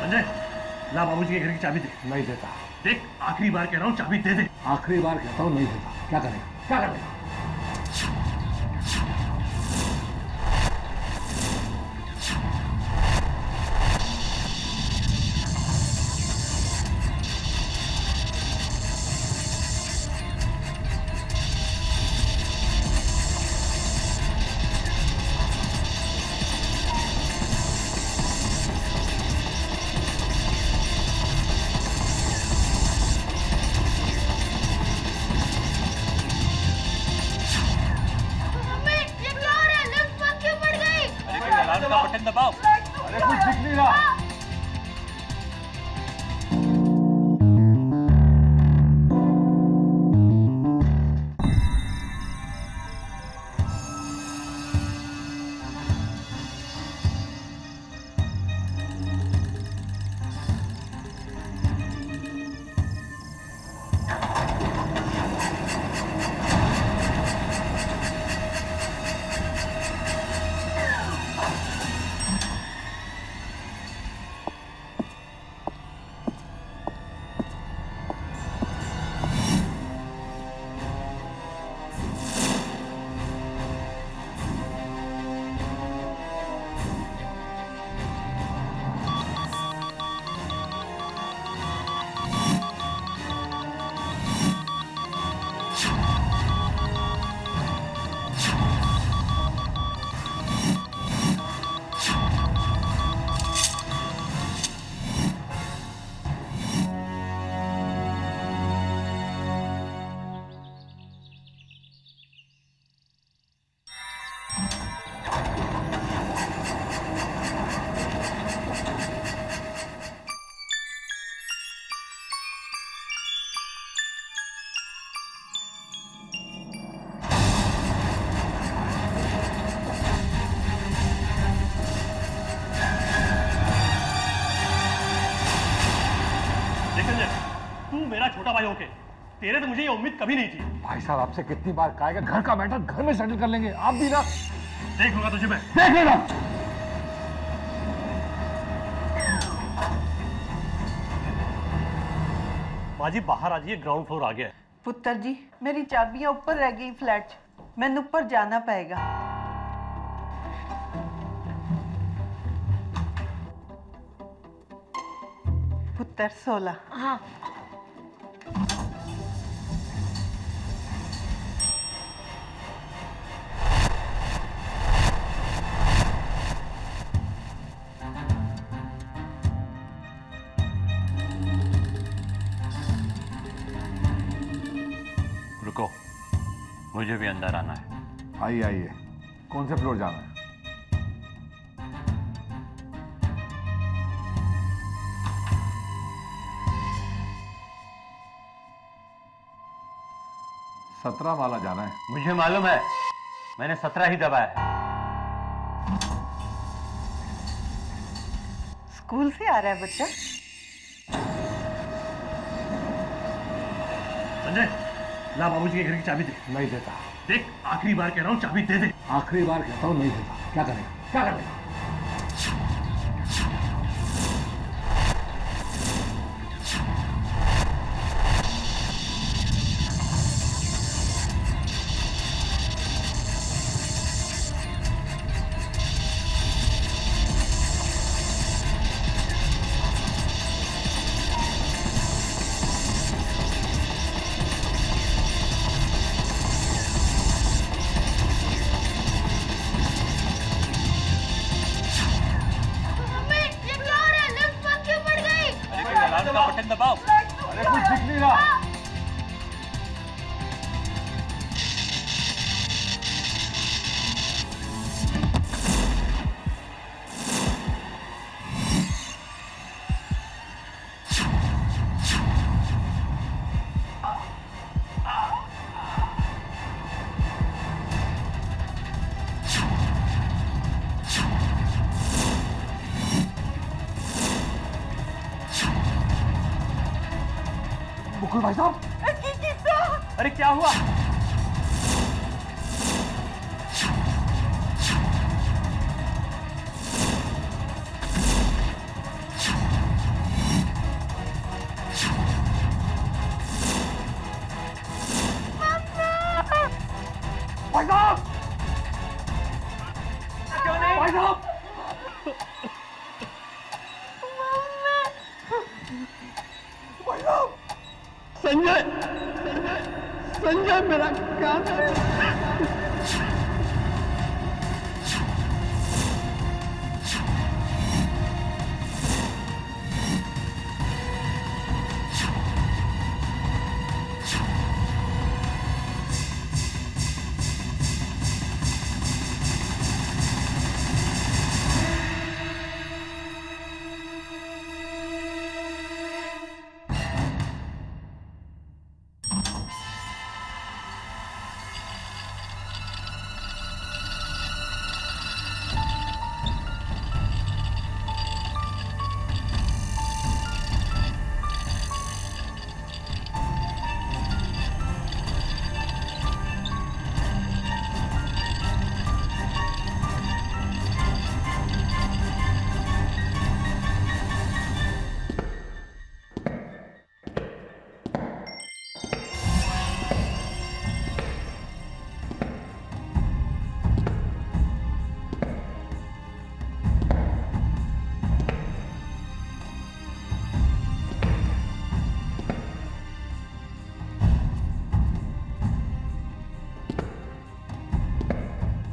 संजय, ला बाबूजी के घर की चाबी दे। नहीं देता। देख, आखिरी बार कह रहा हूँ, चाबी दे दे। आखिरी बार कहता हूँ नहीं देता। क्या करेगा, क्या करेगा? बटन दबाओ। अरे कुछ दिख नहीं रहा। तू मेरा छोटा भाई होके तेरे तो मुझे ये उम्मीद कभी नहीं थी। भाई साहब आपसे कितनी बार कहा है कि घर का मैटर घर में सेटल कर लेंगे, आप भी ना। देख लूंगा तुझे मैं, देख लेना। माँ जी बाहर आ जाइए, ग्राउंड फ्लोर आ गया है। पुत्र जी मेरी चाबियां ऊपर रह गई फ्लैट च, मैंने ऊपर जाना पड़ेगा। पुत्र 16। हाँ रुको, मुझे भी अंदर आना है। आइए आइए, कौन से फ्लोर जाना है? सत्रह माला जाना है। मुझे मालूम है, मैंने 17 ही दबाया। स्कूल से आ रहा है बच्चा? संजय, ला बाबूजी के घर की चाबी दे। नहीं देता। देख, आखिरी बार कह रहा हूँ, चाबी दे दे। आखिरी बार कहता हूँ नहीं देता। क्या करेगा, क्या करेगा? बटन दबाओ। अरे कुछ दिख नहीं रहा। मुकुल भाई साहब, अरे क्या हुआ? संजय, संजय मेरा कान है।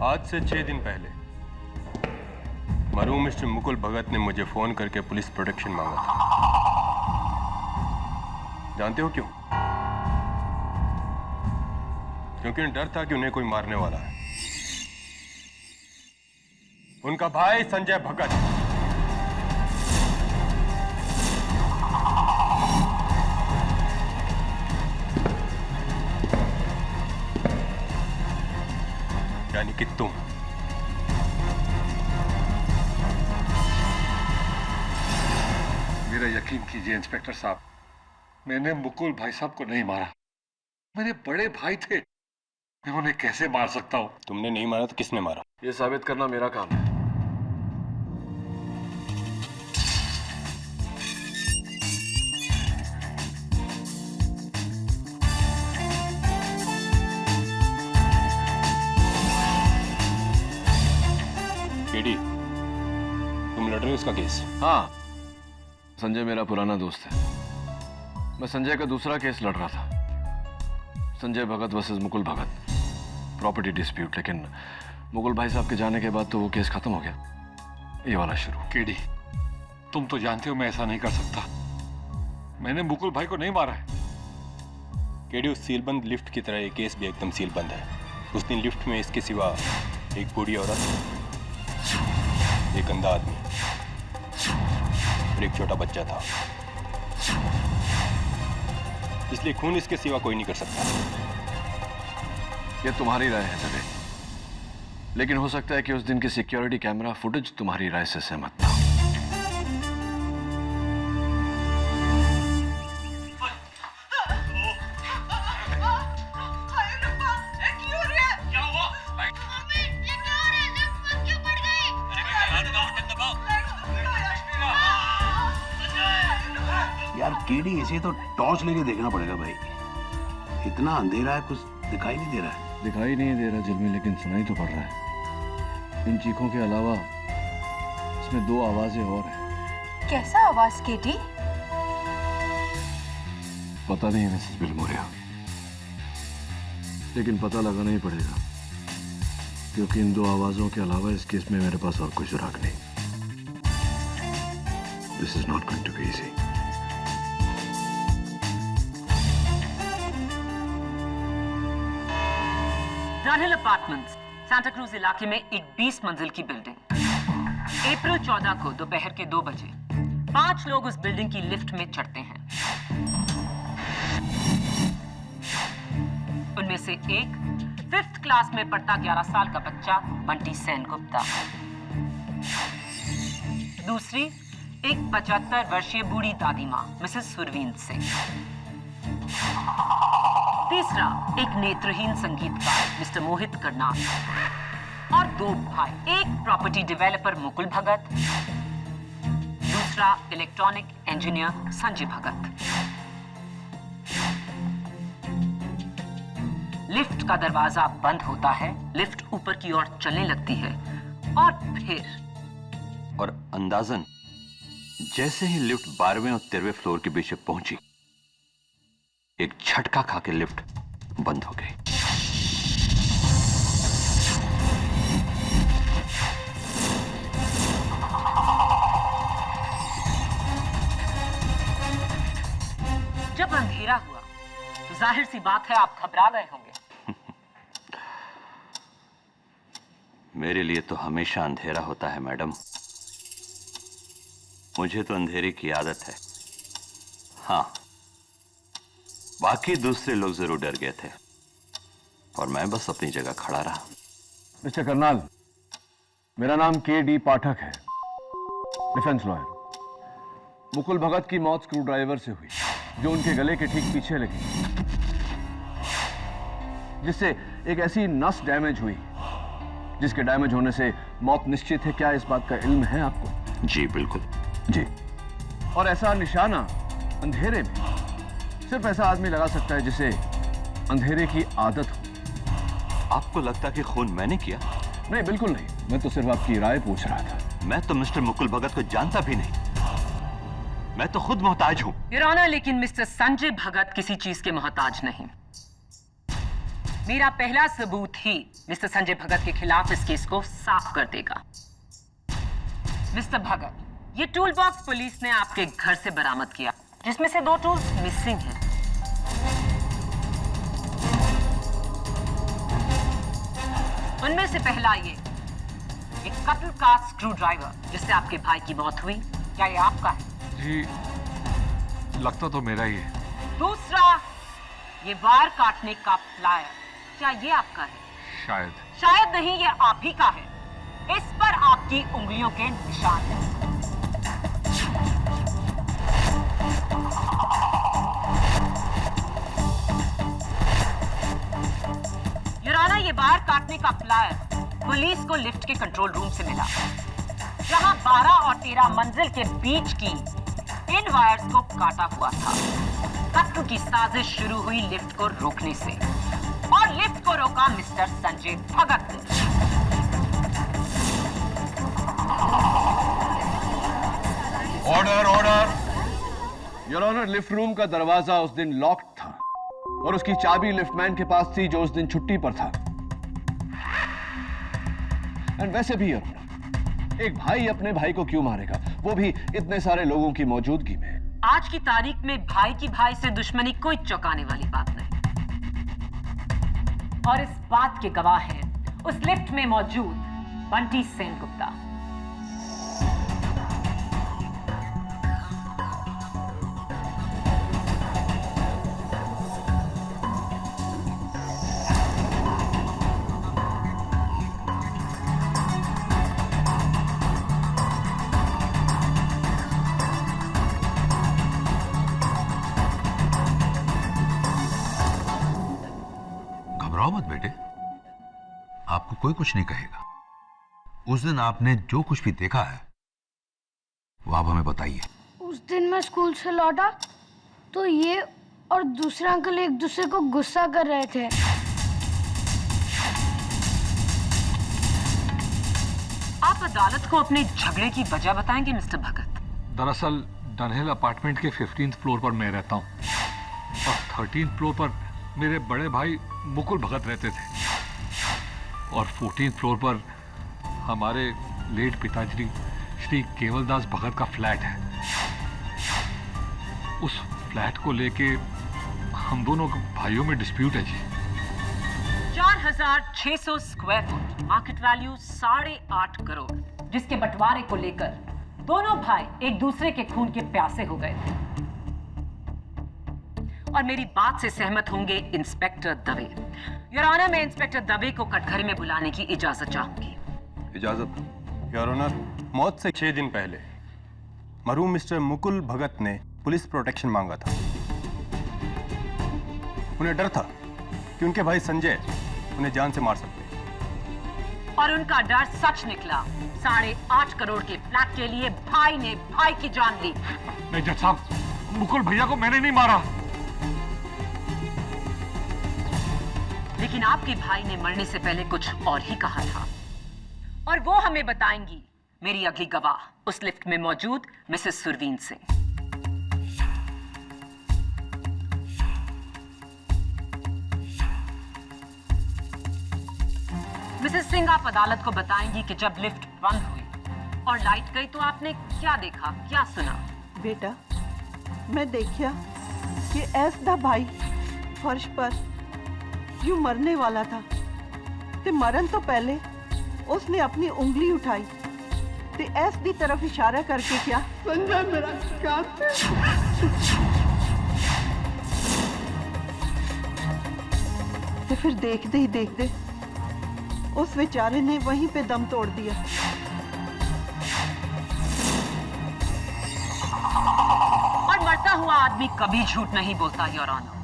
आज से 6 दिन पहले मरहूम मिस्टर मुकुल भगत ने मुझे फोन करके पुलिस प्रोटेक्शन मांगा था। जानते हो क्यों? क्योंकि उन्हें डर था कि उन्हें कोई मारने वाला है। उनका भाई संजय भगत यानी कि तुम। मेरा यकीन कीजिए इंस्पेक्टर साहब, मैंने मुकुल भाई साहब को नहीं मारा। मेरे बड़े भाई थे, मैं उन्हें कैसे मार सकता हूँ? तुमने नहीं मारा तो किसने मारा? ये साबित करना मेरा काम है। केडी, तुम लड़ रहे हो इसका केस? हाँ, संजय मेरा पुराना दोस्त है। मैं संजय का दूसरा केस लड़ रहा था, संजय भगत वर्सेस मुकुल भगत, प्रॉपर्टी डिस्प्यूट। लेकिन मुकुल भाई साहब के जाने के बाद तो वो केस खत्म हो गया, ये वाला शुरू। केडी, तुम तो जानते हो मैं ऐसा नहीं कर सकता। मैंने मुकुल भाई को नहीं मारा है। केडी, उस सीलबंद लिफ्ट की तरह ये केस भी एकदम सीलबंद है। उस दिन लिफ्ट में इसके सिवा एक बूढ़ी औरत, एक अंधा आदमी और एक छोटा बच्चा था। इसलिए खून इसके सिवा कोई नहीं कर सकता। ये तुम्हारी राय है दबे, लेकिन हो सकता है कि उस दिन की सिक्योरिटी कैमरा फुटेज तुम्हारी राय से सहमत था। यार केडी, इसे तो टॉर्च लेके देखना पड़ेगा भाई। इतना अंधेरा है, कुछ दिखाई नहीं दे रहा है। दिखाई नहीं दे रहा जिलमी, लेकिन सुनाई तो पड़ रहा है। इन चीखों के अलावा इसमें 2 आवाजें और हैं। कैसा आवाज केटी? पता नहीं मिसेस बिलमोरिया, लेकिन पता लगाना ही पड़ेगा, क्योंकि इन 2 आवाजों के अलावा इस केस में मेरे पास और कोई सुराग नहीं। This is not going to be easy. Dunhill apartments, Santa cruise इलाके में एक 20 मंजिल की बिल्डिंग। अप्रैल 14 को दोपहर के 2 बजे 5 लोग उस बिल्डिंग की लिफ्ट में चढ़ते हैं। उनमें से एक 5th क्लास में पढ़ता 11 साल का बच्चा बंटी सेन गुप्ता, दूसरी एक 75 वर्षीय बूढ़ी दादी मां मिसेस सुरवीन सिंह, तीसरा एक नेत्रहीन संगीतकार मिस्टर मोहित करनाल, और 2 भाई, एक प्रॉपर्टी डेवलपर मुकुल भगत, दूसरा इलेक्ट्रॉनिक इंजीनियर संजय भगत। लिफ्ट का दरवाजा बंद होता है, लिफ्ट ऊपर की ओर चलने लगती है और फिर और अंदाजन जैसे ही लिफ्ट 12वें और 13वें फ्लोर के बीच में पहुंची, एक झटका खा के लिफ्ट बंद हो गई। जब अंधेरा हुआ तो जाहिर सी बात है आप घबरा गए होंगे। मेरे लिए तो हमेशा अंधेरा होता है मैडम। मुझे तो अंधेरे की आदत है। हाँ, बाकी दूसरे लोग जरूर डर गए थे और मैं बस अपनी जगह खड़ा रहा। मिस्टर करनाल, मेरा नाम के.डी. पाठक है, डिफेंस लॉयर। मुकुल भगत की मौत स्क्रू ड्राइवर से हुई, जो उनके गले के ठीक पीछे लगी, जिससे एक ऐसी नस डैमेज हुई जिसके डैमेज होने से मौत निश्चित है। क्या इस बात का इल्म है आपको? जी बिल्कुल। जी। और ऐसा निशाना अंधेरे में सिर्फ ऐसा आदमी लगा सकता है जिसे अंधेरे की आदत हो। आपको लगता कि खून मैंने किया? नहीं, बिल्कुल नहीं। मैं तो सिर्फ आपकी राय पूछ रहा था। मैं तो मिस्टर मुकुल भगत को जानता भी नहीं। मैं तो खुद मोहताज हूं। योर ऑनर, लेकिन मिस्टर संजय भगत किसी चीज के मोहताज नहीं। मेरा पहला सबूत ही मिस्टर संजय भगत के खिलाफ इस केस को साफ कर देगा। मिस्टर भगत, ये टूल बॉक्स पुलिस ने आपके घर से बरामद किया, जिसमें से 2 टूल्स मिसिंग हैं। उनमें से पहला ये एक कत्ल का स्क्रू ड्राइवर जिससे आपके भाई की मौत हुई, क्या ये आपका है? जी, लगता तो मेरा ही है। दूसरा ये वायर काटने का प्लायर, क्या ये आपका है? शायद। शायद नहीं, ये आप ही का है। इस पर आपकी उंगलियों के निशान हैं। योर ऑनर, ये वायर काटने का प्लायर पुलिस को लिफ्ट के कंट्रोल रूम से मिला, जहां 12 और 13 मंजिल के बीच की इन वायर्स को काटा हुआ था। कत्ल की साजिश शुरू हुई लिफ्ट को रोकने से, और लिफ्ट को रोका मिस्टर संजय भगत ने। Order, order. Your honour, lift room का दरवाजा उस दिन लॉक्ड था और उसकी चाबी लिफ्टमैन के पास थी, जो उस दिन छुट्टी पर था। एंड वैसे भी योर ऑनर, एक भाई अपने भाई को क्यों मारेगा, वो भी इतने सारे लोगों की मौजूदगी में? आज की तारीख में भाई की भाई से दुश्मनी कोई चौंकाने वाली बात नहीं। और इस बात के गवाह हैं उस लिफ्ट में मौजूद बंटी सेनगुप्ता। घबराओ मत बेटे, आपको कोई कुछ नहीं कहेगा। उस दिन आपने जो कुछ भी देखा है वो आप हमें बताइए। उस दिन मैं स्कूल से लौटा तो ये और दूसरा अंकल एक दूसरे को गुस्सा कर रहे थे। आप अदालत को अपने झगड़े की वजह बताएंगे मिस्टर भगत? दरअसल डनहिल अपार्टमेंट के 15th फ्लोर पर मैं रहता हूँ और 13th फ्लोर पर मेरे बड़े भाई मुकुल भगत रहते थे, और 14th फ्लोर पर हमारे लेट पिताजी श्री केवलदास भगत का फ्लैट है। उस फ्लैट को लेके हम दोनों भाइयों में डिस्प्यूट है जी। 4600 square foot, market value 8.5 crore, जिसके बंटवारे को लेकर दोनों भाई एक दूसरे के खून के प्यासे हो गए थे। और मेरी बात से सहमत होंगे इंस्पेक्टर दवे। योर ऑनर, मैं इंस्पेक्टर दवे को कटघरे में बुलाने की इजाजत चाहूंगी। इजाजत। योर ऑनर, मौत से 6 दिन पहले मरहूम मिस्टर मुकुल भगत ने पुलिस प्रोटेक्शन मांगा था। उन्हें डर था कि उनके भाई संजय उन्हें जान से मार सकते हैं। और उनका डर सच निकला। 8.5 करोड़ के फ्लैट के लिए भाई ने भाई की जान ली। नहीं जज साहब, मुकुल भैया को मैंने नहीं मारा। लेकिन आपके भाई ने मरने से पहले कुछ और ही कहा था, और वो हमें बताएंगी मेरी अगली गवाह, उस लिफ्ट में मौजूद मिसेस सुरवीन सिंह। मिसेस सिंह, आप अदालत को बताएंगी कि जब लिफ्ट बंद हुई और लाइट गई तो आपने क्या देखा, क्या सुना? बेटा, मैं देखा कि ऐस दा भाई फर्श पर यूं मरने वाला था ते मरन तो पहले उसने अपनी उंगली उठाई ते ऐस दी तरफ इशारा करके क्या, संजय मेरा कातिल। ते फिर देखते ही देखते उस बेचारे ने वहीं पे दम तोड़ दिया। और मरता हुआ आदमी कभी झूठ नहीं बोलता योर ऑनर।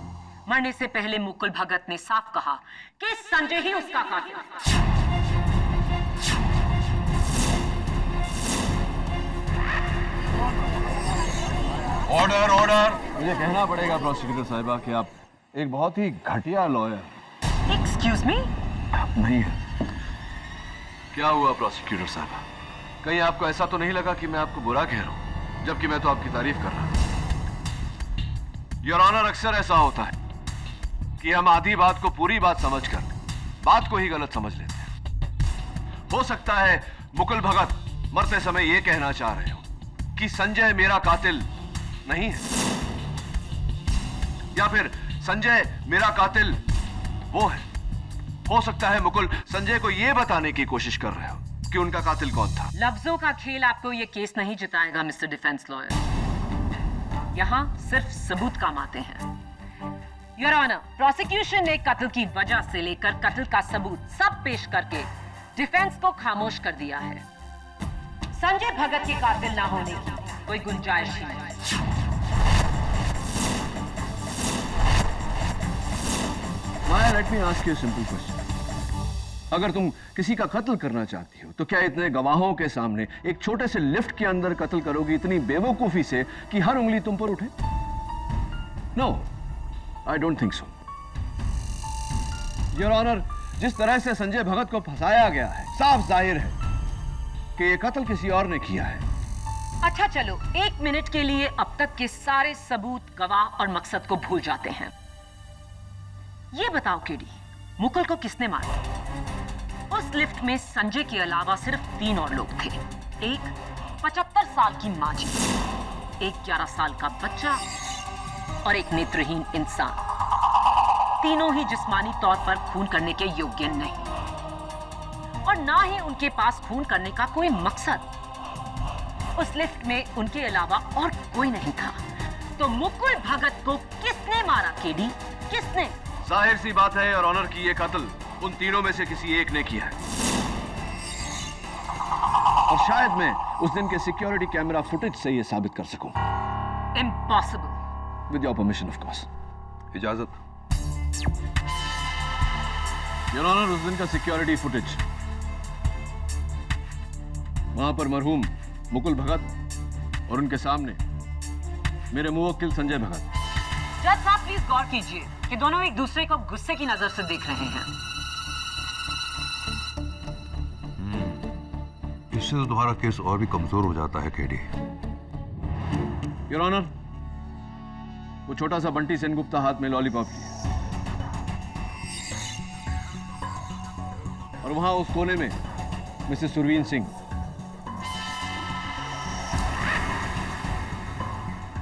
मरने से पहले मुकुल भगत ने साफ कहा कि संजय ही उसका कातिल था। Order order. मुझे कहना पड़ेगा प्रोसिक्यूटर साहिबा कि आप एक बहुत ही घटिया लॉयर। Excuse me? नहीं है। क्या हुआ प्रोसिक्यूटर साहिबा? कहीं आपको ऐसा तो नहीं लगा कि मैं आपको बुरा कह रहा हूं, जबकि मैं तो आपकी तारीफ कर रहा हूं। योर ऑनर, अक्सर ऐसा होता है कि हम आधी बात को पूरी बात समझकर बात को ही गलत समझ लेते हैं। हो सकता है मुकुल भगत मरते समय यह कहना चाह रहे हो कि संजय मेरा कातिल नहीं है, या फिर संजय मेरा कातिल वो है। हो सकता है मुकुल संजय को यह बताने की कोशिश कर रहे हो कि उनका कातिल कौन था। लफ्जों का खेल आपको यह केस नहीं जिताएगा मिस्टर डिफेंस लॉयर। यहां सिर्फ सबूत काम आते हैं। योर ऑनर, प्रोसिक्यूशन ने कत्ल की वजह से लेकर कत्ल का सबूत सब पेश करके डिफेंस को खामोश कर दिया है। संजय भगत के कातिल ना होने की कोई गुंजाइश ही नहीं। Maya, let me ask you a simple question. अगर तुम किसी का कत्ल करना चाहती हो तो क्या इतने गवाहों के सामने एक छोटे से लिफ्ट के अंदर कत्ल करोगी इतनी बेवकूफी से कि हर उंगली तुम पर उठे? No, I don't think so. Your honour, जिस तरह से संजय भगत को फंसाया गया है, साफ जाहिर है कि यह कत्ल किसी और ने किया है। अच्छा चलो, एक मिनट के लिए अब तक के सारे सबूत, गवाह और मकसद को भूल जाते हैं। ये बताओ केडी, मुकुल को किसने मारा? उस लिफ्ट में संजय के अलावा सिर्फ 3 और लोग थे। एक 75 साल की माजी, एक 11 साल का बच्चा और एक नेत्रहीन इंसान। तीनों ही जिस्मानी तौर पर खून करने के योग्य नहीं और ना ही उनके पास खून करने का कोई मकसद। उस लिफ्ट में उनके अलावा और कोई नहीं था। तो मुकुल भगत को किसने मारा केडी, किसने? जाहिर सी बात है और ऑनर की ये कत्ल उन तीनों में से किसी एक ने किया है। और शायद मैं उस दिन के सिक्योरिटी कैमरा फुटेज से ये साबित कर सकूं। Impossible. With your permission of course. इजाजत। योर ऑनर, उस दिन का सिक्योरिटी फुटेज, वहां पर मरहूम मुकुल भगत और उनके सामने मेरे मुवक्किल संजय भगत। जज साहब प्लीज गौर कीजिए कि दोनों एक दूसरे को गुस्से की नजर से देख रहे हैं। इससे तो तुम्हारा केस और भी कमजोर हो जाता है केडी। योर ऑनर, वो छोटा सा बंटी सेनगुप्ता हाथ में लॉलीपॉप लिए और वहां उस कोने में मिसेस सुरवीन सिंह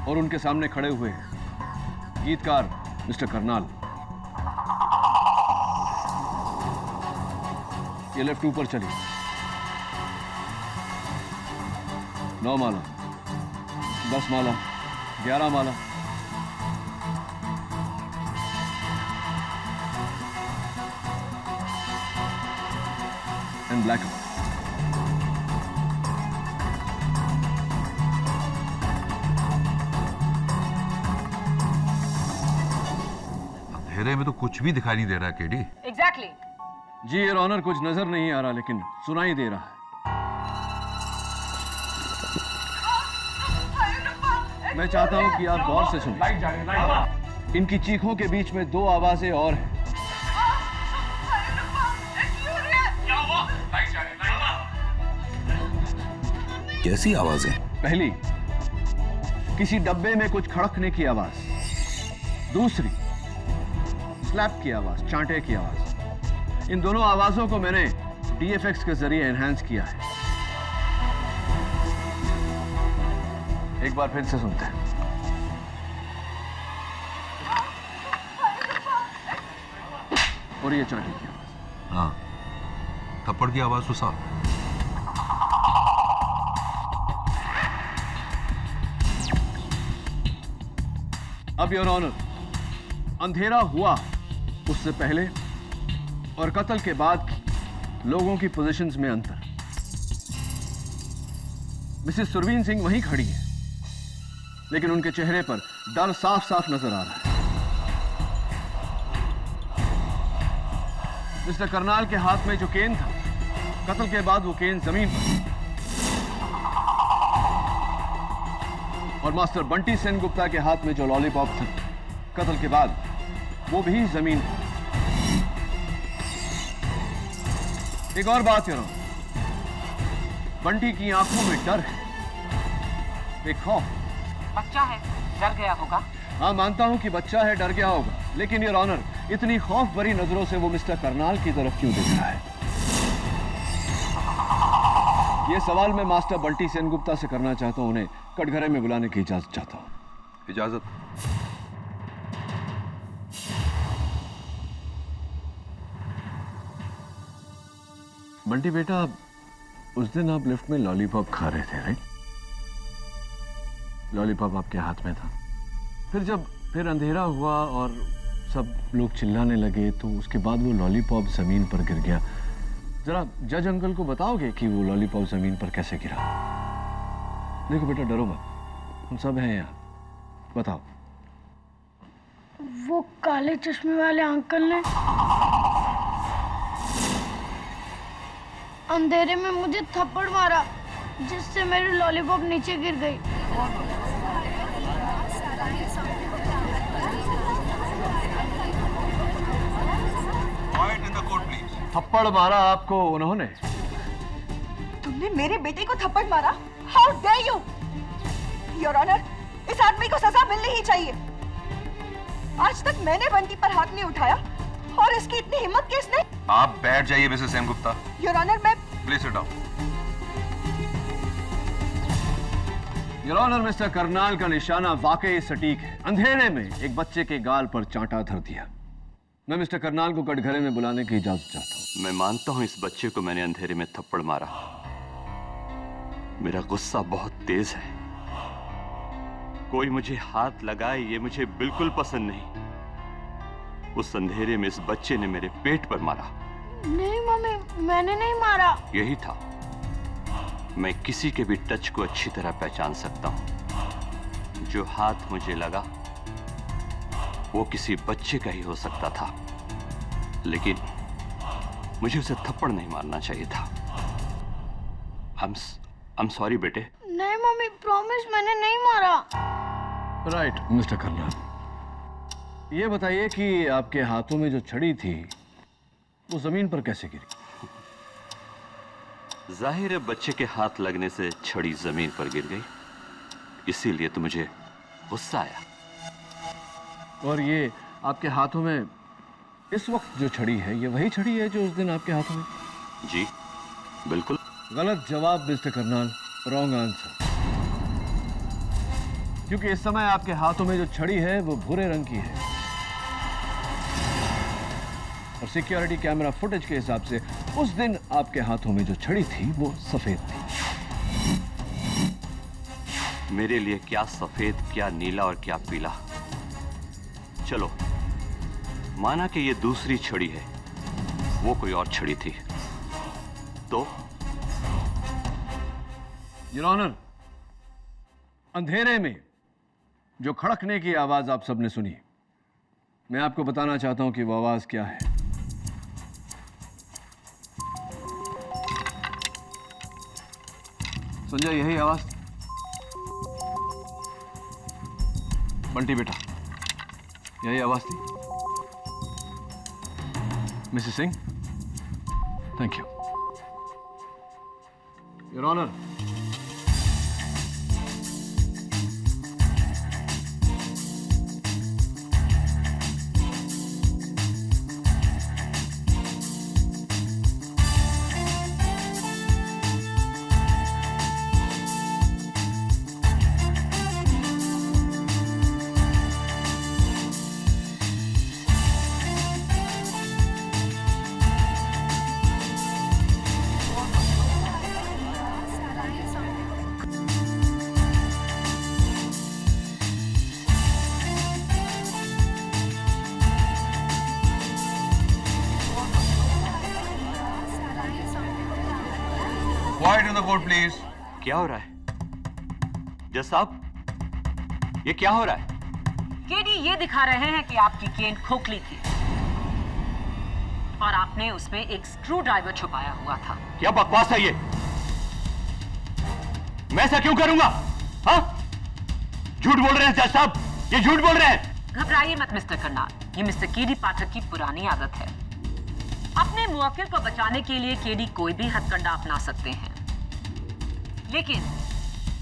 और उनके सामने खड़े हुए गीतकार मिस्टर करनाल। ये लेफ्ट ऊपर चली, 9 माला, 10 माला, 11 माला, एंड ब्लैक आउट। अंधेरे में तो कुछ भी दिखाई नहीं दे रहा है केडी। एग्जैक्टली। जी योर ऑनर, कुछ नजर नहीं आ रहा लेकिन सुनाई दे रहा है। मैं चाहता हूं कि आप गौर से सुनें। इनकी चीखों के बीच में 2 आवाजें और हैं। कैसी आवाजें? पहली, किसी डब्बे में कुछ खड़कने की आवाज। दूसरी, स्लैप की आवाज, चांटे की आवाज। इन दोनों आवाजों को मैंने डीएफएक्स के जरिए एनहांस किया है। एक बार फिर से सुनते हैं। और ये चांटे की आवाज। हाँ, थप्पड़ की आवाज तो साफ। अब योर ऑनर, अंधेरा हुआ उससे पहले और कत्ल के बाद की लोगों की पोजीशंस में अंतर। मिसेस सुरवीन सिंह वहीं खड़ी है, लेकिन उनके चेहरे पर डर साफ साफ नजर आ रहा है। मिस्टर करनाल के हाथ में जो केन था, कत्ल के बाद वो केन जमीन पर, और मास्टर बंटी सेनगुप्ता के हाथ में जो लॉलीपॉप था, कत्ल के बाद वो भी जमीन पर। एक और बात करो, बंटी की आंखों में डर है, एक खौफ। बच्चा है, डर गया होगा। हाँ, मानता हूं कि बच्चा है, डर गया होगा, लेकिन योर ऑनर, इतनी खौफ भरी नजरों से वो मिस्टर करनाल की तरफ क्यों देख रहा है? ये सवाल मैं मास्टर बंटी सेनगुप्ता से करना चाहता हूं। उन्हें कटघरे में बुलाने की इजाजत चाहता हूं। इजाजत। बंटी बेटा, उस दिन आप लिफ्ट में लॉलीपॉप खा रहे थे, राइट? लॉलीपॉप आपके हाथ में था। फिर अंधेरा हुआ और सब लोग चिल्लाने लगे, तो उसके बाद वो लॉलीपॉप जमीन पर गिर गया। जरा जज अंकल को बताओगे कि वो लॉलीपॉप जमीन पर कैसे गिरा? देखो बेटा, डरो मत, हम सब हैं यहाँ, बताओ। वो काले चश्मे वाले अंकल ने अंधेरे में मुझे थप्पड़ मारा, जिससे मेरी लॉलीपॉप नीचे गिर गई। थप्पड़ मारा आपको उन्होंने? तुमने मेरे बेटे को थप्पड़ मारा? How dare you! Your honour, इस आदमी को सजा मिलनी ही चाहिए। आज तक मैंने बंटी पर हाथ नहीं उठाया और इसकी इतनी हिम्मत किसने? आप बैठ जाइए मिसेस सेनगुप्ता। योर ऑनर, मैं please sit down. Your honour, mister Karnal का निशाना वाकई सटीक है। अंधेरे में एक बच्चे के गाल पर चांटा धर दिया। मैं मिस्टर करनाल को कटघरे में बुलाने की इजाजत चाहता हूं। मैं मानता हूं इस बच्चे को मैंने अंधेरे में थप्पड़ मारा। मेरा गुस्सा बहुत तेज है। कोई मुझे हाथ लगाए ये मुझे बिल्कुल पसंद नहीं। उस अंधेरे में इस बच्चे ने मेरे पेट पर मारा। नहीं मम्मी, मैंने नहीं मारा। यही था। मैं किसी के भी टच को अच्छी तरह पहचान सकता हूं। जो हाथ मुझे लगा वो किसी बच्चे का ही हो सकता था, लेकिन मुझे उसे थप्पड़ नहीं मारना चाहिए था। I'm sorry बेटे। नहीं मम्मी, प्रॉमिस, मैंने नहीं मारा। राइट मिस्टर करनाल, ये बताइए कि आपके हाथों में जो छड़ी थी वो जमीन पर कैसे गिरी? जाहिर है बच्चे के हाथ लगने से छड़ी जमीन पर गिर गई, इसीलिए तो मुझे गुस्सा आया। और ये आपके हाथों में इस वक्त जो छड़ी है, ये वही छड़ी है जो उस दिन आपके हाथों में? जी बिल्कुल। गलत जवाब मिस्टर करनाल, रॉन्ग आंसर। क्योंकि इस समय आपके हाथों में जो छड़ी है वो भूरे रंग की है, और सिक्योरिटी कैमरा फुटेज के हिसाब से उस दिन आपके हाथों में जो छड़ी थी वो सफेद थी। मेरे लिए क्या सफेद, क्या नीला और क्या पीला। चलो माना कि ये दूसरी छड़ी है, वो कोई और छड़ी थी तो? योर ऑनर, अंधेरे में जो खड़कने की आवाज आप सबने सुनी, मैं आपको बताना चाहता हूं कि वो आवाज क्या है। संजय, यही आवाज? बंटी बेटा, यही आवाज थी? Mrs Singh, thank you. Your honour, please. क्या हो रहा है जज साहब? ये क्या हो रहा है? केडी ये दिखा रहे हैं कि आपकी केन खोखली थी और आपने उसमें एक स्क्रू ड्राइवर छुपाया हुआ था। क्या बकवास है ये? मैं ऐसा क्यों करूंगा? हाँ? झूठ बोल रहे हैं जज साहब, ये झूठ बोल रहे हैं। घबराइए मत मिस्टर करनाल, ये मिस्टर केडी पाठक की पुरानी आदत है। अपने मुवक्किल को बचाने के लिए केडी कोई भी हथकंडा अपना सकते हैं, लेकिन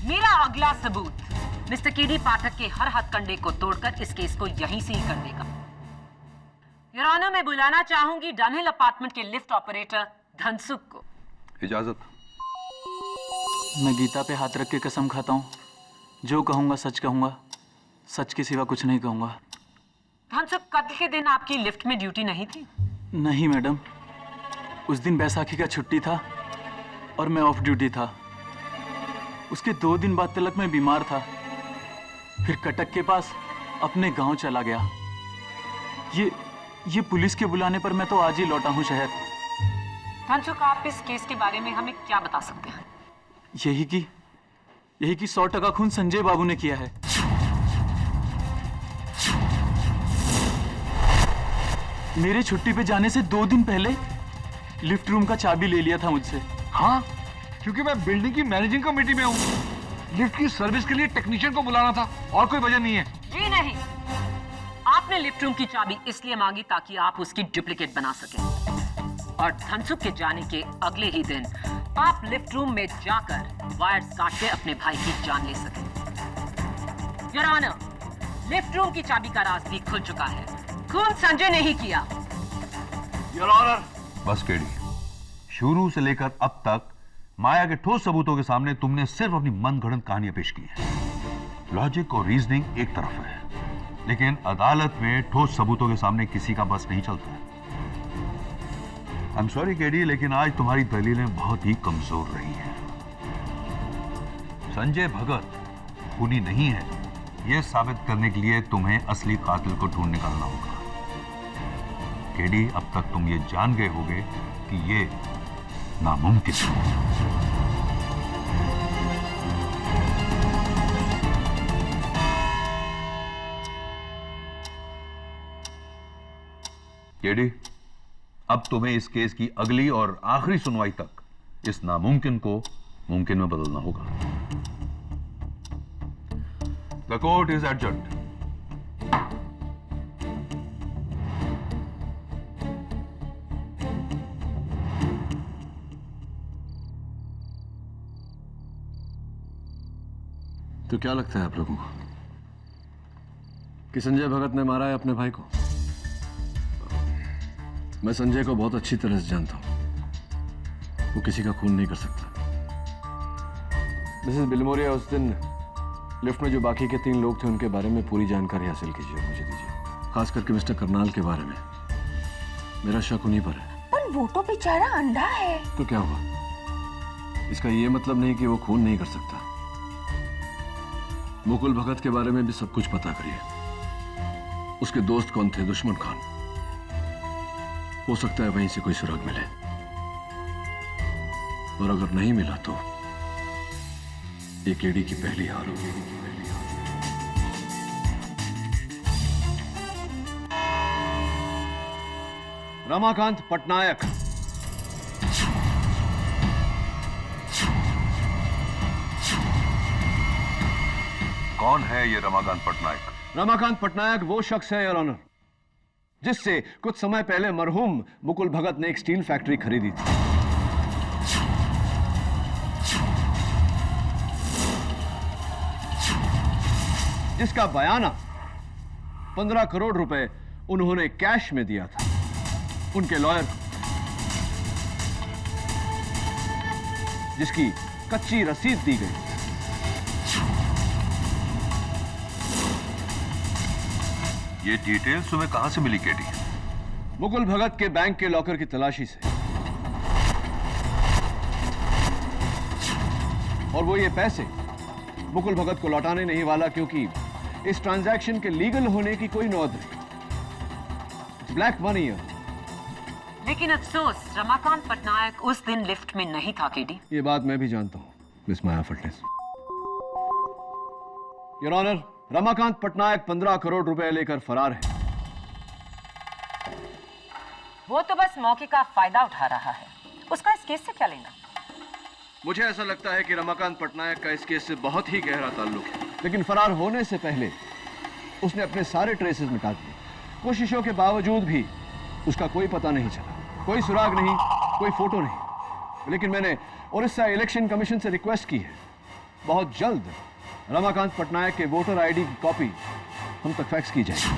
मेरा अगला सबूत मिस्टर केडी पाठक के हर हथकंडे को तोड़कर इस केस को यहीं से ही कर देगा। योर ऑनर, मैं बुलाना चाहूंगी डनहिल अपार्टमेंट के लिफ्ट ऑपरेटर धनसुख को। इजाजत। मैं गीता पे हाथ रख के कसम खाता हूँ, जो कहूँगा सच कहूँगा, सच के सिवा कुछ नहीं कहूँगा। धनसुख, कत्ल के दिन आपकी लिफ्ट में ड्यूटी नहीं थी? नहीं मैडम, उस दिन बैसाखी का छुट्टी था और मैं ऑफ ड्यूटी था। उसके 2 दिन बाद तलक मैं बीमार था, फिर कटक के पास अपने गांव चला गया। ये पुलिस के बुलाने पर मैं तो आज ही लौटा हूँ शहर। धनसुख, आप इस केस के बारे में हमें क्या बता सकते हैं? यही कि 100% खून संजय बाबू ने किया है। मेरे छुट्टी पे जाने से 2 दिन पहले लिफ्ट रूम का चाबी ले लिया था मुझसे। हाँ, क्योंकि मैं बिल्डिंग की मैनेजिंग कमेटी में हूँ। लिफ्ट की सर्विस के लिए टेक्नीशियन को बुलाना था, और कोई वजह नहीं है। जी नहीं, आपने लिफ्ट रूम की चाबी इसलिए मांगी ताकि आप उसकी डुप्लीकेट बना सकें, और धनसुख के जाने के अगले ही दिन आप लिफ्ट रूम में जाकर वायर्स काट के अपने भाई की जान ले सकें। योर ऑनर, लिफ्ट रूम की चाबी का राज भी खुल चुका है। खून संजय ने ही किया। Your honour. बस केडी, शुरू से लेकर अब तक माया के ठोस सबूतों के सामने तुमने सिर्फ अपनी मनगढ़ंत कहानियां पेश की हैं। लॉजिक और रीजनिंग एक तरफ है, लेकिन अदालत में ठोस सबूतों के सामने किसी का बस नहीं चलता। आई एम सॉरी केडी, लेकिन आज तुम्हारी दलीलें बहुत ही कमजोर रही हैं। संजय भगत खूनी नहीं है, यह साबित करने के लिए तुम्हें असली कातिल को ढूंढ निकालना होगा। केडी, अब तक तुम ये जान गए होगे कि ये नामुमकिन है। केडी, अब तुम्हें इस केस की अगली और आखिरी सुनवाई तक इस नामुमकिन को मुमकिन में बदलना होगा। The court is adjourned. तो क्या लगता है आप लोगों को कि संजय भगत ने मारा है अपने भाई को? मैं संजय को बहुत अच्छी तरह से जानता हूं, वो किसी का खून नहीं कर सकता। मिसेस बिलमोरिया, उस दिन लिफ्ट में जो बाकी के 3 लोग थे उनके बारे में पूरी जानकारी हासिल कीजिए, मुझे दीजिए। खास करके मिस्टर करनाल के बारे में। मेरा शक उन्हीं पर है। पर वो तो बेचारा अंधा है। तो क्या हुआ? इसका ये मतलब नहीं कि वो खून नहीं कर सकता। मुकुल भगत के बारे में भी सब कुछ पता करिए। उसके दोस्त कौन थे? दुश्मन खान। हो सकता है वहीं से कोई सुराग मिले, और अगर नहीं मिला तो ये केडी की पहली हार होगी। रमाकांत पटनायक। कौन है ये रमाकांत पटनायक? रमाकांत पटनायक वो शख्स है योर ऑनर, जिससे कुछ समय पहले मरहूम मुकुल भगत ने एक स्टील फैक्ट्री खरीदी थी। जिसका बयाना 15 करोड़ रुपए उन्होंने कैश में दिया था उनके लॉयर को, जिसकी कच्ची रसीद दी गई। ये डिटेल्स तुम्हें कहां से मिली केडी? मुकुल भगत के बैंक के लॉकर की तलाशी से। और वो ये पैसे मुकुल भगत को लौटाने नहीं वाला, क्योंकि इस ट्रांजैक्शन के लीगल होने की कोई नौबत नहीं। ब्लैक मनी है। लेकिन अफसोस रमाकांत पटनायक उस दिन लिफ्ट में नहीं था केडी। ये बात मैं भी जानता हूं, miss Maya Phadnis. Your honour, Ramakant Patnaik 15 crore रुपए लेकर फरार है। वो तो बस मौके का फायदा उठा रहा है, उसका इस केस से क्या लेना? मुझे ऐसा लगता है कि रमाकांत पटनायक का इस केस से बहुत ही गहरा ताल्लुक है, लेकिन फरार होने से पहले उसने अपने सारे ट्रेसेस मिटा दिए। कोशिशों के बावजूद भी उसका कोई पता नहीं चला, कोई सुराग नहीं, कोई फोटो नहीं। लेकिन मैंने उड़ीसा इलेक्शन कमीशन से रिक्वेस्ट की है, बहुत जल्द रमाकांत पटनायक के वोटर आईडी की कॉपी हम तक फैक्स की जाएगी।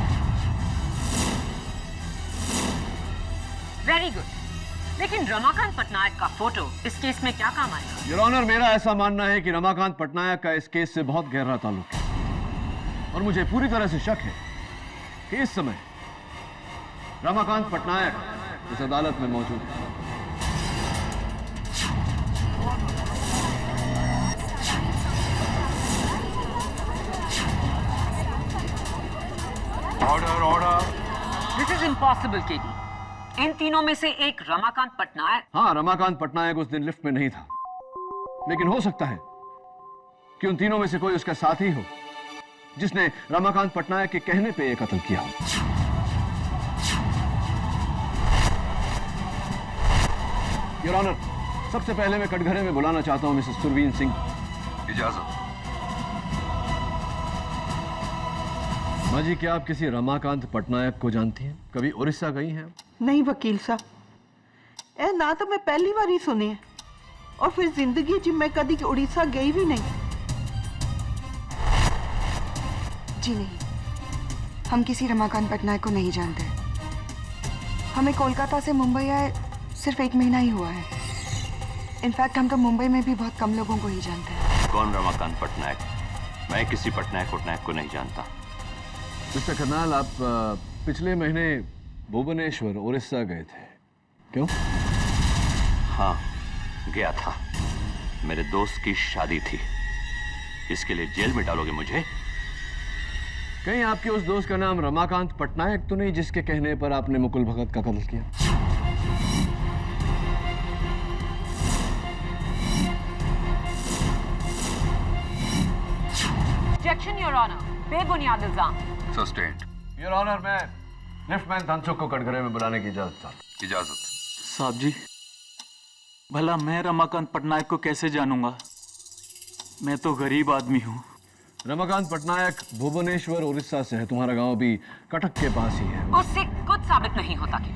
वेरी गुड, लेकिन रमाकांत पटनायक का फोटो इस केस में क्या काम आएगा? योर ऑनर, मेरा ऐसा मानना है कि रमाकांत पटनायक का इस केस से बहुत गहरा ताल्लुक है और मुझे पूरी तरह से शक है कि इस समय रमाकांत पटनायक इस अदालत में मौजूद है। Order order. This is impossible KD. इन तीनों में से एक रमाकांत पटनायक। हाँ, रमाकांत पटनायक उस दिन लिफ्ट में नहीं था, लेकिन हो सकता है कि उन तीनों में से कोई उसका साथी हो जिसने रमाकांत पटनायक के कहने पे ये कत्ल किया हो। योर ऑनर, सबसे पहले मैं कटघरे में बुलाना चाहता हूं मिसेस सुरवीन सिंह। इजाजत। माँ जी, क्या आप किसी रमाकांत पटनायक को जानती हैं? कभी उड़ीसा गई हैं? नहीं वकील साहब, ए ना तो मैं पहली बार ही सुनी है और फिर जिंदगी च मैं कभी उड़ीसा गई भी नहीं। जी नहीं, हम किसी रमाकांत पटनायक को नहीं जानते। हमें कोलकाता से मुंबई आए सिर्फ 1 महीना ही हुआ है। इनफैक्ट हम तो मुंबई में भी बहुत कम लोगों को ही जानते हैं। कौन रमाकांत पटनायक? मैं किसी पटनायक को नहीं जानता। मिस्टर करनाल, आप पिछले महीने भुवनेश्वर उड़ीसा गए थे, क्यों? हाँ, गया था। मेरे दोस्त की शादी थी। इसके लिए जेल में डालोगे मुझे? कहीं आपके उस दोस्त का नाम रमाकांत पटनायक तो नहीं जिसके कहने पर आपने मुकुल भगत का कत्ल किया? ऑब्जेक्शन योर ऑनर, बेबुनियाद इल्जाम। सस्टेन्ड। योर ऑनर, मैं लिफ्टमैन धनसुख को कटघरे में बुलाने की इजाजत चाहता हूं। इजाजत। साहब जी, भला मैं रमाकांत पटनायक को कैसे जानूंगा? मैं तो गरीब आदमी हूँ। रमाकांत पटनायक भुवनेश्वर उड़ीसा से है, तुम्हारा गांव भी कटक के पास ही है। उससे कुछ साबित नहीं होता कि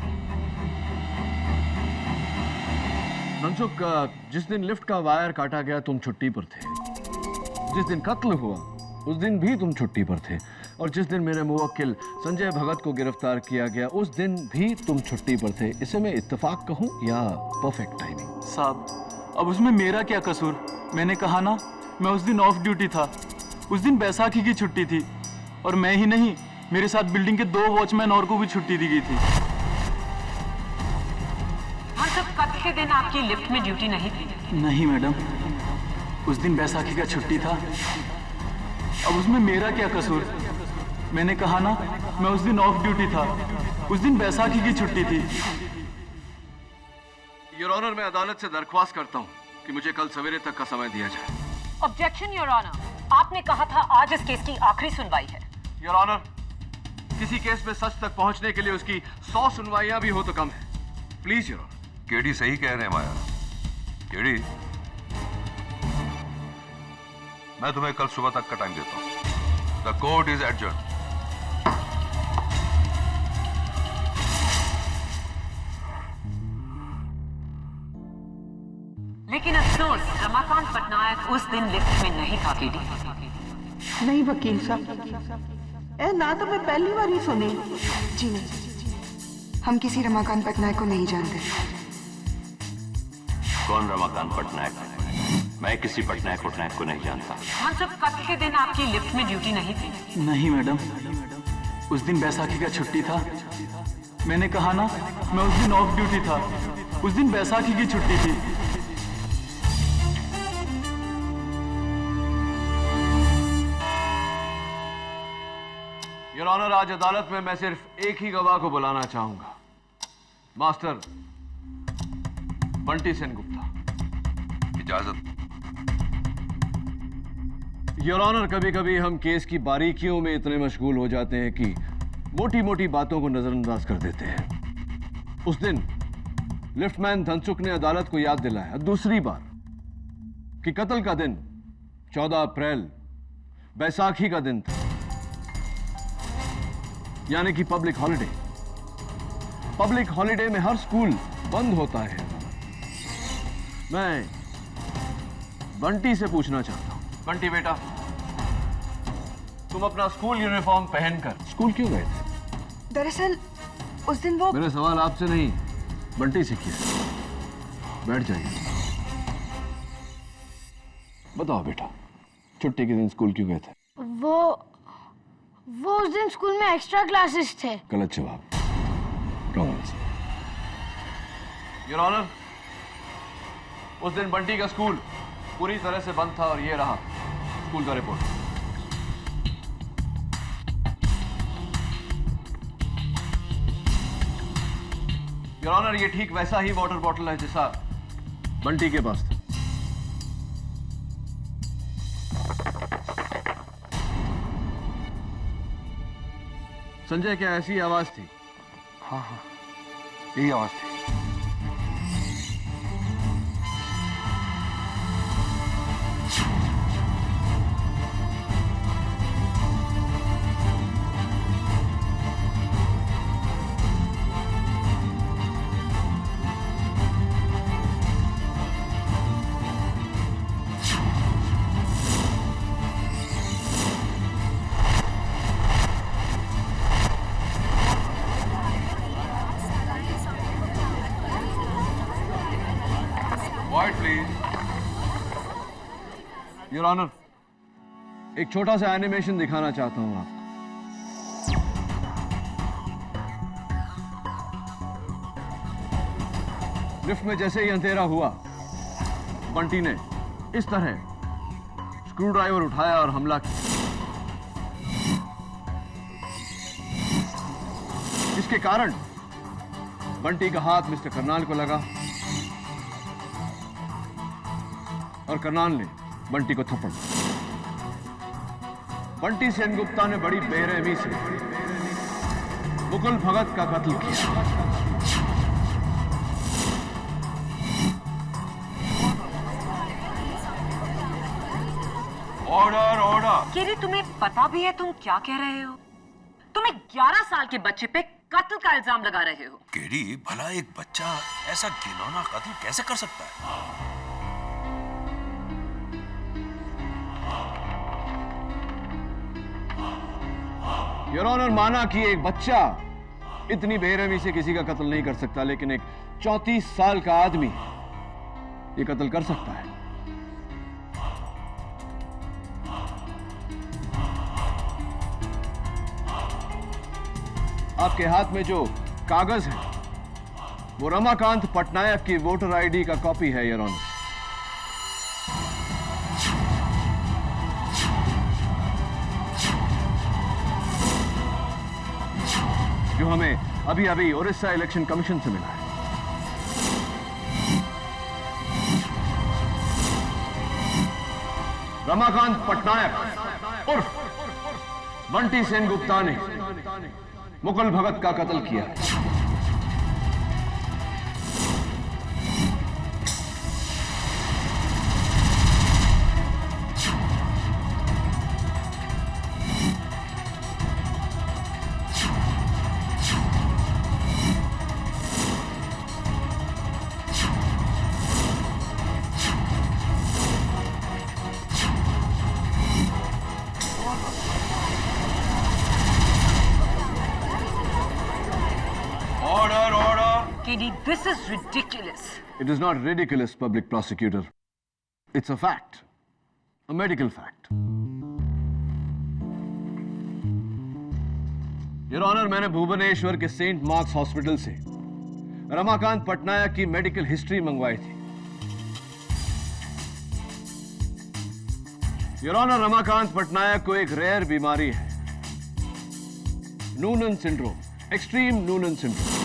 धनसुख, जिस दिन लिफ्ट का वायर काटा गया तुम छुट्टी पर थे, जिस दिन कत्ल हुआ उस दिन भी तुम छुट्टी पर थे, और जिस दिन मेरे मुवक्किल संजय भगत को गिरफ्तार किया गया उस दिन भी तुम छुट्टी पर थे। इसे मैं इत्तेफाक कहूं या परफेक्ट टाइमिंग? साहब, अब उसमें मेरा क्या कसूर? मैंने कहा ना, मैं उस दिन ऑफ ड्यूटी था। उस दिन बैसाखी की छुट्टी थी, और मैं ही नहीं, मेरे साथ बिल्डिंग के 2 वॉचमैन और को भी छुट्टी दी गई थी। कत्ल के दिन आपकी लिफ्ट में ड्यूटी नहीं थी? नहीं मैडम, उस दिन बैसाखी का छुट्टी था। अब उसमें मेरा क्या कसूर? मैंने कहा ना, मैं उस दिन ऑफ ड्यूटी था। उस दिन बैसाखी की छुट्टी थी। योर ऑनर, मैं अदालत से दरख्वास्त करता हूं कि मुझे कल सवेरे तक का समय दिया जाए। ऑब्जेक्शन योर ऑनर, आपने कहा था आज इस केस की आखिरी सुनवाई है। योर ऑनर, किसी केस में सच तक पहुंचने के लिए उसकी 100 सुनवाइयां भी हो तो कम है। Please your honour. केडी सही कह रहे हैं माया। केडी, मैं तुम्हें कल सुबह तक का टाइम देता हूं। The court is adjourn. लेकिन अफसोस, रमाकांत पटनायक उस दिन लिफ्ट में नहीं था। केडी नहीं वकील साहब, ए ना तो मैं पहली बार ही सुनी। जी नहीं, हम किसी रमाकांत पटनायक को नहीं जानते। कौन रमाकांत पटनायक? मैं किसी पटनायक को नहीं जानता। हम सब कत्ल के दिन आपकी लिफ्ट में ड्यूटी नहीं थी? नहीं मैडम, उस दिन बैसाखी का छुट्टी था। मैंने कहा ना, मैं उस दिन ऑफ ड्यूटी था। उस दिन बैसाखी की छुट्टी थी। योर ऑनर, आज अदालत में मैं सिर्फ एक ही गवाह को बुलाना चाहूंगा, मास्टर बंटी सेन गुप्ता। इजाजत। योर ऑनर, कभी कभी हम केस की बारीकियों में इतने मशगूल हो जाते हैं कि मोटी मोटी बातों को नजरअंदाज कर देते हैं। उस दिन लिफ्टमैन धनसुख ने अदालत को याद दिलाया दूसरी बार कि कत्ल का दिन 14 अप्रैल बैसाखी का दिन था, यानी कि पब्लिक हॉलिडे। पब्लिक हॉलिडे में हर स्कूल बंद होता है। मैं बंटी से पूछना चाहता हूं। बंटी बेटा, तुम अपना स्कूल यूनिफॉर्म पहनकर स्कूल क्यों गए थे? दरअसल उस दिन वो... मेरे सवाल आपसे नहीं, बंटी से किया। बैठ जाइए। बताओ बेटा, छुट्टी के दिन स्कूल क्यों गए थे? वो उस दिन स्कूल में एक्स्ट्रा क्लासेस थे। गलत जवाब। Wrong answer. योर ऑनर, उस दिन बंटी का स्कूल पूरी तरह से बंद था और ये रहा स्कूल का रिपोर्ट। योर ऑनर, ये ठीक वैसा ही वाटर बॉटल है जैसा बंटी के पास था। संजय, क्या ऐसी आवाज थी? हाँ, यही आवाज थी। योर ऑनर, एक छोटा सा एनिमेशन दिखाना चाहता हूं आपको। लिफ्ट में जैसे ही अंधेरा हुआ, बंटी ने इस तरह स्क्रू ड्राइवर उठाया और हमला किया। इसके कारण बंटी का हाथ मिस्टर करनाल को लगा और करनाल ने बंटी को थप्पड़ मारा। बंटी सेनगुप्ता ने बड़ी बेरहमी से मुकुल भगत का कत्ल किया। Order order. केरी, तुम्हें पता भी है तुम क्या कह रहे हो? तुम एक 11 साल के बच्चे पे कत्ल का इल्जाम लगा रहे हो। केडी, भला एक बच्चा ऐसा घिनौना कत्ल कैसे कर सकता है? योर ऑनर, माना कि एक बच्चा इतनी बेरहमी से किसी का कत्ल नहीं कर सकता, लेकिन एक 34 साल का आदमी ये कत्ल कर सकता है। आपके हाथ में जो कागज है वो रमाकांत पटनायक की वोटर आईडी का कॉपी है योर ऑनर। जो हमें अभी अभी उड़ीसा इलेक्शन कमीशन से मिला है। रमाकांत पटनायक उर्फ बंटी सेनगुप्ता ने मुकुल भगत का कत्ल किया। This is ridiculous. It is not ridiculous, public prosecutor. It's a fact. A medical fact. Your Honor, मैंने भुवनेश्वर के सेंट मार्क्स हॉस्पिटल से रमाकांत पटनायक की मेडिकल हिस्ट्री मंगवाई थी। Your Honor, रमाकांत पटनायक को एक रेयर बीमारी है, Noonan syndrome, extreme Noonan syndrome.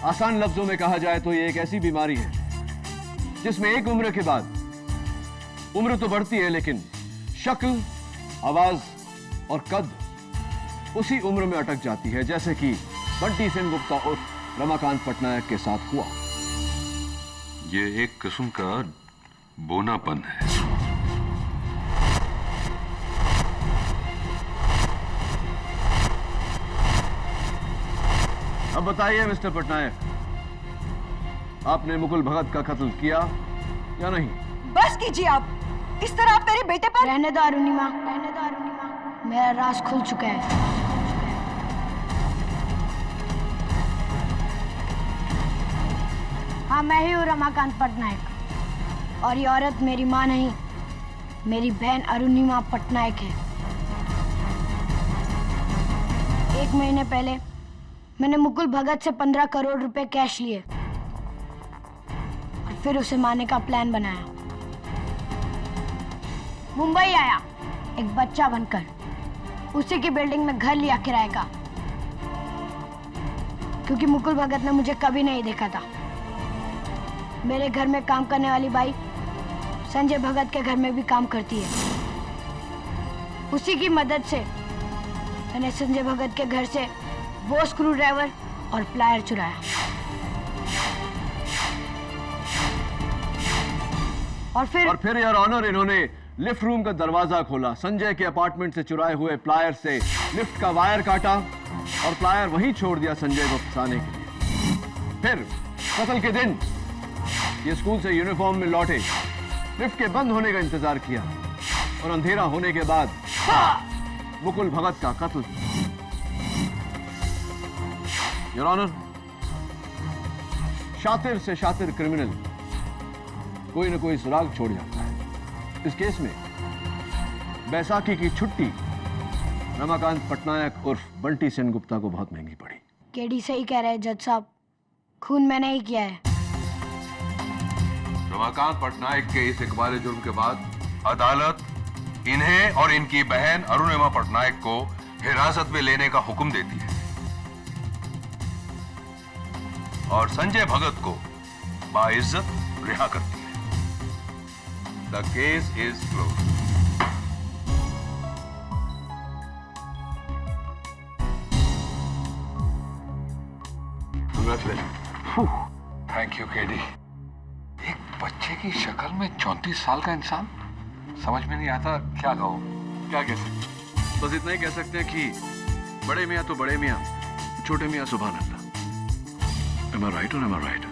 आसान लफ्जों में कहा जाए तो ये एक ऐसी बीमारी है जिसमें एक उम्र के बाद उम्र तो बढ़ती है लेकिन शक्ल, आवाज और कद उसी उम्र में अटक जाती है, जैसे कि बंटी सेनगुप्ता उर्फ रमाकांत पटनायक के साथ हुआ। ये एक किस्म का बोनापन है। अब बताइए मिस्टर पटनायक, आपने मुकुल भगत का कत्ल किया या नहीं? बस कीजिए आप। इस तरह आप मेरे बेटे पर। रहने दो अरुणिमा, मेरा राज खुल चुका है। हाँ, मैं ही हूँ रमाकांत पटनायक और ये औरत मेरी माँ नहीं, मेरी बहन अरुणिमा पटनायक है। 1 महीने पहले मैंने मुकुल भगत से 15 करोड़ रुपए कैश लिए और फिर उसे मारने का प्लान बनाया। मुंबई आया एक बच्चा बनकर, उसी की बिल्डिंग में घर लिया किराए का, क्योंकि मुकुल भगत ने मुझे कभी नहीं देखा था। मेरे घर में काम करने वाली बाई संजय भगत के घर में भी काम करती है। उसी की मदद से मैंने संजय भगत के घर से वो स्क्रू ड्राइवर और प्लायर चुराया और फिर योर ऑनर, इन्होंने लिफ्ट रूम का दरवाजा खोला, संजय के अपार्टमेंट से चुराए हुए प्लायर से लिफ्ट का वायर काटा और प्लायर वहीं छोड़ दिया संजय को फंसाने के लिए। फिर कत्ल के दिन ये स्कूल से यूनिफॉर्म में लौटे, लिफ्ट के बंद होने का इंतजार किया और अंधेरा होने के बाद मुकुल भगत का कत्ल। योर ऑनर, शातिर से शातिर क्रिमिनल कोई न कोई सुराग छोड़ जाता है। इस केस में बैसाखी की छुट्टी रमाकांत पटनायक उर्फ बंटी सेनगुप्ता को बहुत महंगी पड़ी। केडी सही कह रहे हैं जज साहब, खून मैंने ही किया है। रमाकांत पटनायक के इस इकबाल जुर्म के बाद अदालत इन्हें और इनकी बहन अरुणिमा पटनायक को हिरासत में लेने का हुक्म देती है और संजय भगत को बाइज्जत रिहा करती है। The case is closed. Thank you KD. एक बच्चे की शक्ल में 34 साल का इंसान, समझ में नहीं आता क्या कहूं, क्या कह सकते। बस इतना ही कह सकते हैं कि बड़े मियां तो बड़े मियां, छोटे मियां सुभान अल्लाह। Am I right or am I right?